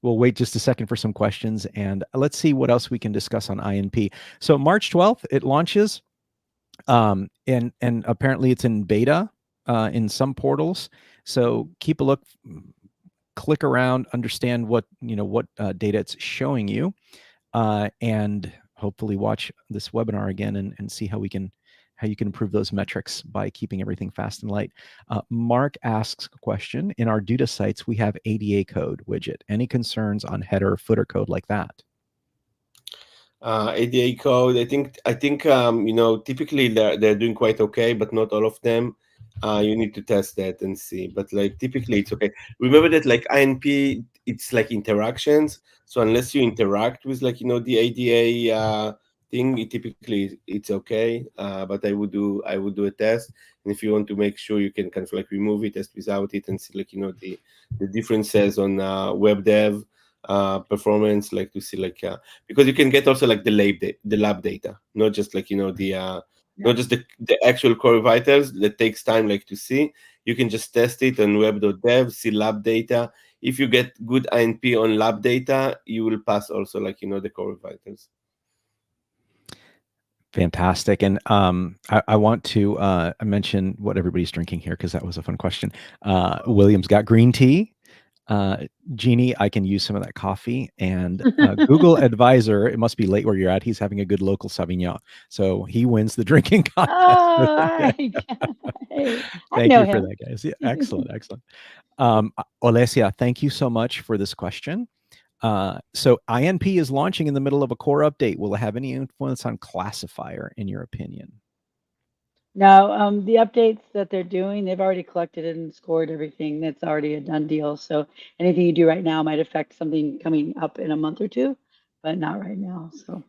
We'll wait just a second for some questions, and let's see what else we can discuss on INP. So March 12th, it launches, and apparently it's in beta in some portals. So keep a look, click around, understand what data it's showing you, and hopefully watch this webinar again and see how we can how you can improve those metrics by keeping everything fast and light. Mark asks a question: in our Duda sites, we have ADA code widget. Any concerns on header, footer code like that? ADA code, I think typically they're doing quite okay, but not all of them. You need to test that and see, but like typically it's okay. Remember that like INP, it's like interactions, so unless you interact with like the ADA thing, typically it's okay. But I would do a test, and if you want to make sure, you can kind of like remove it, test without it, and see like the differences on web dev performance, like to see like because you can get also like the lab data, not just like not just the actual core vitals that takes time like to see. You can just test it on web.dev, see lab data. If you get good INP on lab data, you will pass also like the core vitals. Fantastic. And I want to mention what everybody's drinking here, because that was a fun question. William's got green tea. Jeannie, I can use some of that coffee. And Google Advisor, it must be late where you're at. He's having a good local Sauvignon. So he wins the drinking contest. Oh, hey, I Thank know you for him. that, guys. Yeah, excellent, excellent. Olesia, thank you so much for this question. So INP is launching in the middle of a core update. Will it have any influence on classifier, in your opinion? No, the updates that they're doing, they've already collected and scored everything. That's already a done deal. So anything you do right now might affect something coming up in a month or two, but not right now. So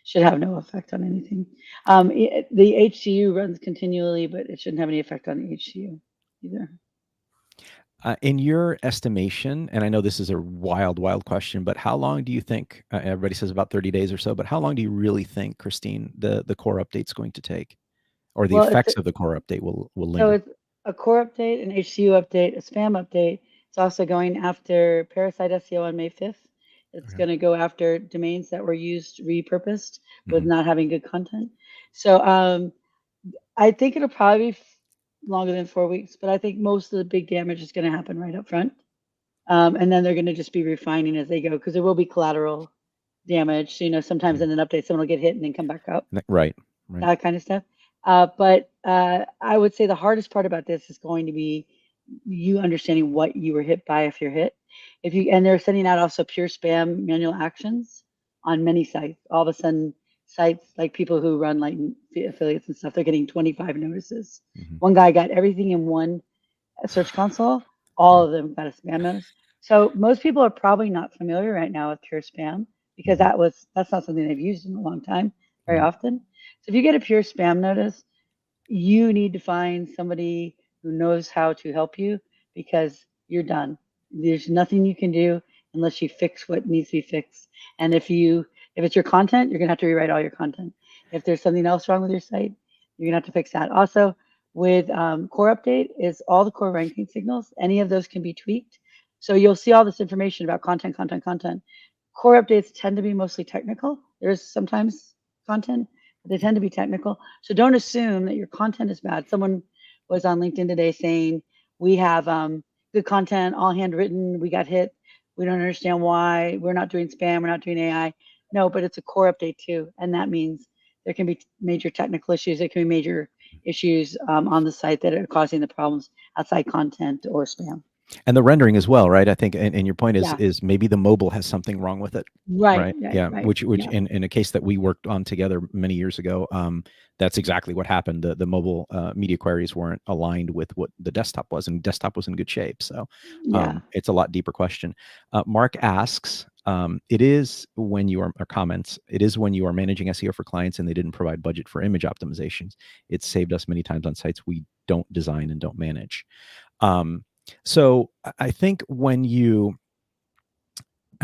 should have no effect on anything. The HCU runs continually, but it shouldn't have any effect on the HCU either. In your estimation, and I know this is a wild, wild question, but how long do you think, everybody says about 30 days or so, but how long do you really think, Christine, the core update's going to take? Or the Well, effects of the core update will so linger? it's a core update, an HCU update, a spam update. It's also going after Parasite SEO on May 5th. It's Okay. going to go after domains that were used, repurposed with Mhm. not having good content. So I think it'll probably be longer than 4 weeks, but I think most of the big damage is going to happen right up front. And then they're going to just be refining as they go, because there will be collateral damage. So, sometimes in an update, someone will get hit and then come back up, Right. that kind of stuff. But I would say the hardest part about this is going to be you understanding what you were hit by if you're hit. And they're sending out also pure spam manual actions on many sites. All of a sudden, sites like people who run like affiliates and stuff, they're getting 25 notices. Mhm. One guy got everything in one search console. All of them got a spam notice. So most people are probably not familiar right now with pure spam, because Mhm. that's not something they've used in a long time very Right. often. So if you get a pure spam notice, you need to find somebody who knows how to help you, because you're done. There's nothing you can do unless you fix what needs to be fixed. And if it's your content, you're gonna have to rewrite all your content. If there's something else wrong with your site, you're gonna have to fix that. Also, with core update is all the core ranking signals. Any of those can be tweaked. So you'll see all this information about content, content, content. Core updates tend to be mostly technical. There's sometimes content, but they tend to be technical. So don't assume that your content is bad. Someone was on LinkedIn today saying, we have good content, all handwritten, we got hit. We don't understand why. We're not doing spam, we're not doing AI. No, but it's a core update too. And that means there can be major technical issues. There can be major issues on the site that are causing the problems outside content or spam. And the rendering as well, right? I think, and your point Yeah. is maybe the mobile has something wrong with it, Right. Yeah, Right. which Yeah. in a case that we worked on together many years ago, that's exactly what happened. The mobile media queries weren't aligned with what the desktop was, and desktop was in good shape. So Yeah. it's a lot deeper question. Mark asks, it is when you are, or comments, it is when you are managing SEO for clients and they didn't provide budget for image optimizations. It's saved us many times on sites we don't design and don't manage. So I think when you,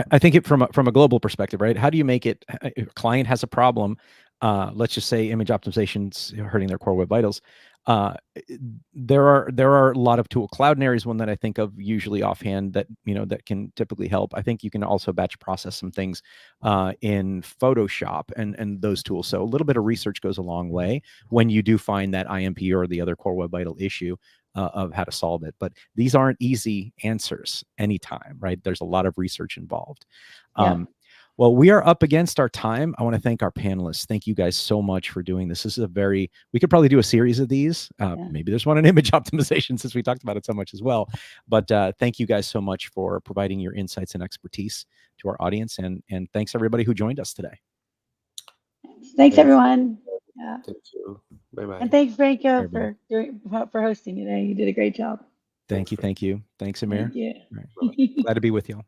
I think it from a global perspective, right? How do you make it? If a client has a problem, let's just say image optimizations hurting their core web vitals. There are a lot of tool. Cloudinary is one that I think of usually offhand that that can typically help. I think you can also batch process some things in Photoshop and those tools. So a little bit of research goes a long way when you do find that IMP or the other core web vital issue. Of how to solve it. But these aren't easy answers anytime, right? There's a lot of research involved. Yeah. Well, we are up against our time. I want to thank our panelists. Thank you guys so much for doing this. This is we could probably do a series of these. Yeah. Maybe there's one on image optimization since we talked about it so much as well. But thank you guys so much for providing your insights and expertise to our audience. And thanks everybody who joined us today. Thanks everyone. Yeah. Thank you. Bye-bye. And thanks, Franco, Everybody. for hosting today. You did a great job. Thank you. Thanks, Amir. Thank you. All right. Glad to be with you all.